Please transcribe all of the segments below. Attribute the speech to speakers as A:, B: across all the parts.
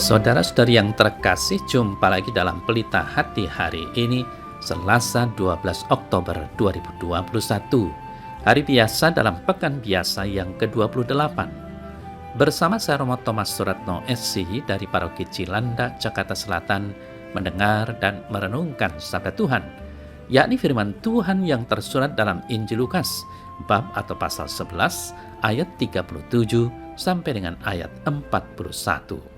A: Saudara-saudari yang terkasih, jumpa lagi dalam Pelita Hati hari ini, Selasa 12 Oktober 2021. Hari biasa dalam pekan biasa yang ke-28. Bersama saya Romo Thomas Suratno SC dari Paroki Cilandak, Jakarta Selatan, mendengar dan merenungkan sabda Tuhan, yakni firman Tuhan yang tersurat dalam Injil Lukas, bab atau pasal 11, ayat 37 sampai dengan ayat 41.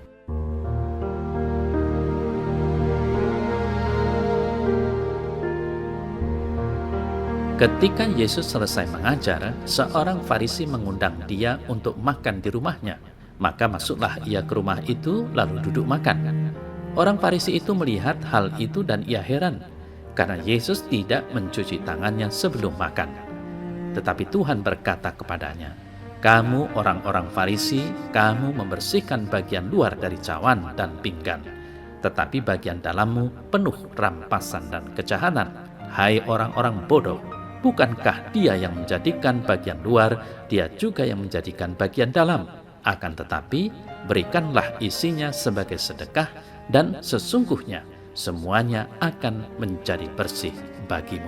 A: Ketika Yesus selesai mengajar, seorang Farisi mengundang dia untuk makan di rumahnya. Maka masuklah ia ke rumah itu lalu duduk makan. Orang Farisi itu melihat hal itu dan ia heran, karena Yesus tidak mencuci tangannya sebelum makan. Tetapi Tuhan berkata kepadanya, "Kamu orang-orang Farisi, kamu membersihkan bagian luar dari cawan dan pinggan, tetapi bagian dalammu penuh rampasan dan kejahatan. Hai orang-orang bodoh! Bukankah Dia yang menjadikan bagian luar, Dia juga yang menjadikan bagian dalam? Akan tetapi, berikanlah isinya sebagai sedekah, dan sesungguhnya semuanya akan menjadi bersih bagimu."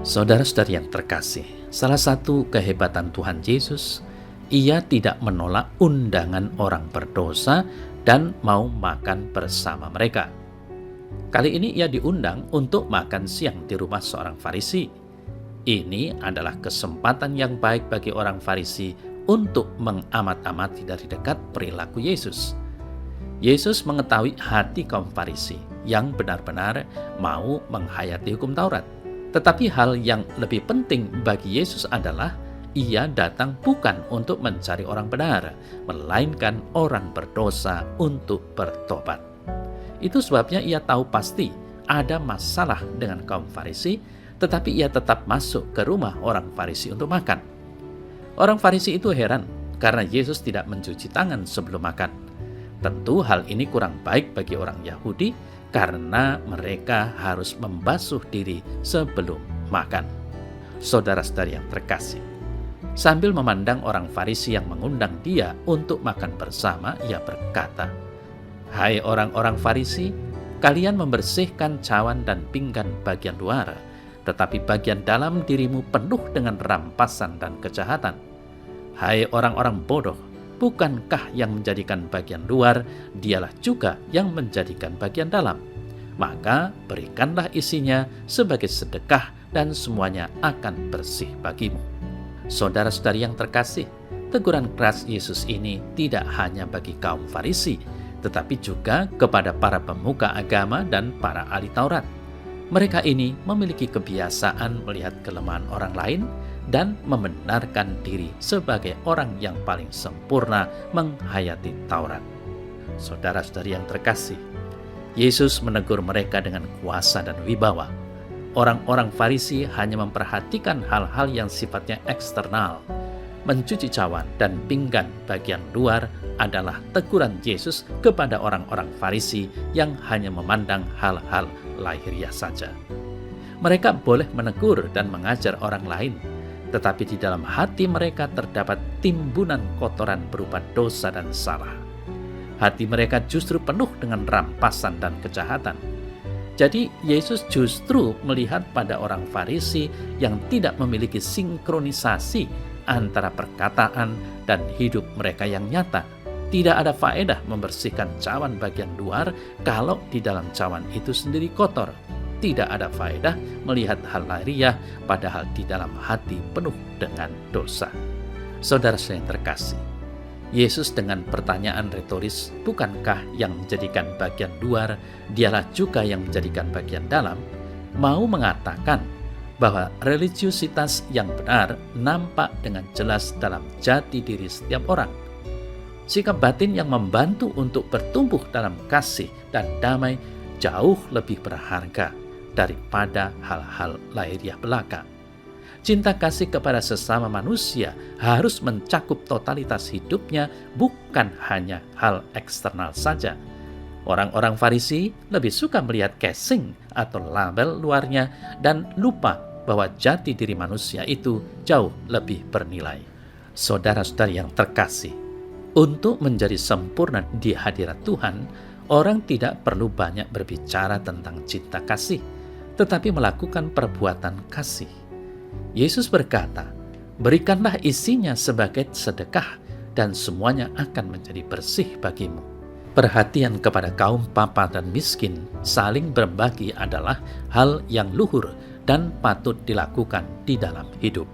A: Saudara-saudari yang terkasih, salah satu kehebatan Tuhan Yesus, Ia tidak menolak undangan orang berdosa dan mau makan bersama mereka. Kali ini ia diundang untuk makan siang di rumah seorang Farisi. Ini adalah kesempatan yang baik bagi orang Farisi untuk mengamat-amati dari dekat perilaku Yesus. Yesus mengetahui hati kaum Farisi yang benar-benar mau menghayati hukum Taurat. Tetapi hal yang lebih penting bagi Yesus adalah Ia datang bukan untuk mencari orang benar, melainkan orang berdosa untuk bertobat. Itu sebabnya Ia tahu pasti ada masalah dengan kaum Farisi, tetapi Ia tetap masuk ke rumah orang Farisi untuk makan. Orang Farisi itu heran karena Yesus tidak mencuci tangan sebelum makan. Tentu hal ini kurang baik bagi orang Yahudi karena mereka harus membasuh diri sebelum makan. Saudara-saudari yang terkasih, sambil memandang orang Farisi yang mengundang dia untuk makan bersama, ia berkata, "Hai orang-orang Farisi, kalian membersihkan cawan dan pinggan bagian luar, tetapi bagian dalam dirimu penuh dengan rampasan dan kejahatan. Hai orang-orang bodoh, bukankah yang menjadikan bagian luar, Dialah juga yang menjadikan bagian dalam? Maka berikanlah isinya sebagai sedekah dan semuanya akan bersih bagimu." Saudara-saudari yang terkasih, teguran keras Yesus ini tidak hanya bagi kaum Farisi, tetapi juga kepada para pemuka agama dan para ahli Taurat. Mereka ini memiliki kebiasaan melihat kelemahan orang lain dan membenarkan diri sebagai orang yang paling sempurna menghayati Taurat. Saudara-saudari yang terkasih, Yesus menegur mereka dengan kuasa dan wibawa. Orang-orang Farisi hanya memperhatikan hal-hal yang sifatnya eksternal. Mencuci cawan dan pinggan bagian luar adalah teguran Yesus kepada orang-orang Farisi yang hanya memandang hal-hal lahiriah saja. Mereka boleh menegur dan mengajar orang lain, tetapi di dalam hati mereka terdapat timbunan kotoran berupa dosa dan salah. Hati mereka justru penuh dengan rampasan dan kejahatan. Jadi Yesus justru melihat pada orang Farisi yang tidak memiliki sinkronisasi antara perkataan dan hidup mereka yang nyata. Tidak ada faedah membersihkan cawan bagian luar kalau di dalam cawan itu sendiri kotor. Tidak ada faedah melihat hal lahiriah padahal di dalam hati penuh dengan dosa. Saudara saya yang terkasih, Yesus dengan pertanyaan retoris, bukankah yang menjadikan bagian luar, Dialah juga yang menjadikan bagian dalam, mau mengatakan bahwa religiusitas yang benar nampak dengan jelas dalam jati diri setiap orang. Sikap batin yang membantu untuk bertumbuh dalam kasih dan damai jauh lebih berharga daripada hal-hal lahiriah belaka. Cinta kasih kepada sesama manusia harus mencakup totalitas hidupnya, bukan hanya hal eksternal saja. Orang-orang Farisi lebih suka melihat casing atau label luarnya dan lupa bahwa jati diri manusia itu jauh lebih bernilai. Saudara-saudari yang terkasih, untuk menjadi sempurna di hadirat Tuhan, orang tidak perlu banyak berbicara tentang cinta kasih, tetapi melakukan perbuatan kasih. Yesus berkata, "Berikanlah isinya sebagai sedekah, dan semuanya akan menjadi bersih bagimu." Perhatian kepada kaum papa dan miskin, saling berbagi adalah hal yang luhur dan patut dilakukan di dalam hidup.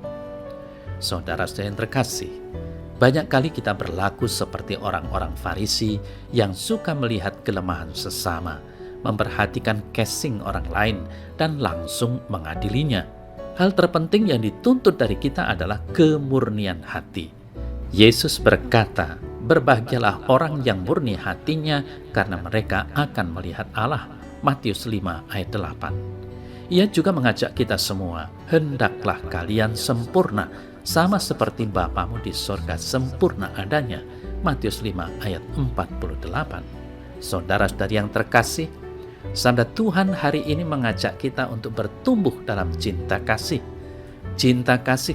A: Saudara-saudara yang terkasih, banyak kali kita berlaku seperti orang-orang Farisi yang suka melihat kelemahan sesama, memperhatikan casing orang lain, dan langsung mengadilinya. Hal terpenting yang dituntut dari kita adalah kemurnian hati. Yesus berkata, "Berbahagialah orang yang murni hatinya, karena mereka akan melihat Allah." Matius 5 ayat 8. Ia juga mengajak kita semua, "Hendaklah kalian sempurna, sama seperti Bapamu di sorga sempurna adanya." Matius 5 ayat 48. Saudara-saudari yang terkasih, sabda Tuhan hari ini mengajak kita untuk bertumbuh dalam cinta kasih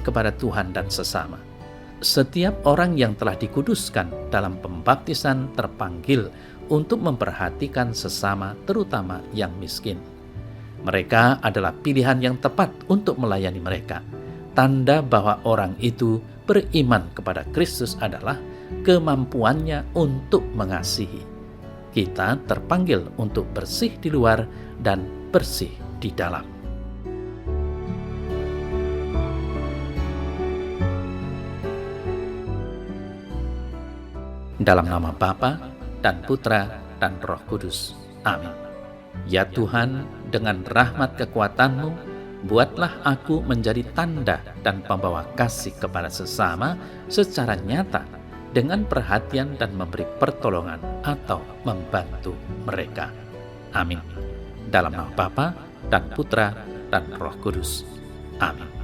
A: kepada Tuhan dan sesama. Setiap orang yang telah dikuduskan dalam pembaptisan terpanggil untuk memperhatikan sesama, terutama yang miskin. Mereka adalah pilihan yang tepat untuk melayani mereka. Tanda bahwa orang itu beriman kepada Kristus adalah kemampuannya untuk mengasihi. Kita terpanggil untuk bersih di luar dan bersih di dalam. Dalam nama Bapa dan Putra dan Roh Kudus. Amin. Ya Tuhan, dengan rahmat kekuatan-Mu, buatlah aku menjadi tanda dan pembawa kasih kepada sesama secara nyata, dengan perhatian dan memberi pertolongan atau membantu mereka. Amin. Dalam nama Bapa dan Putra dan Roh Kudus. Amin.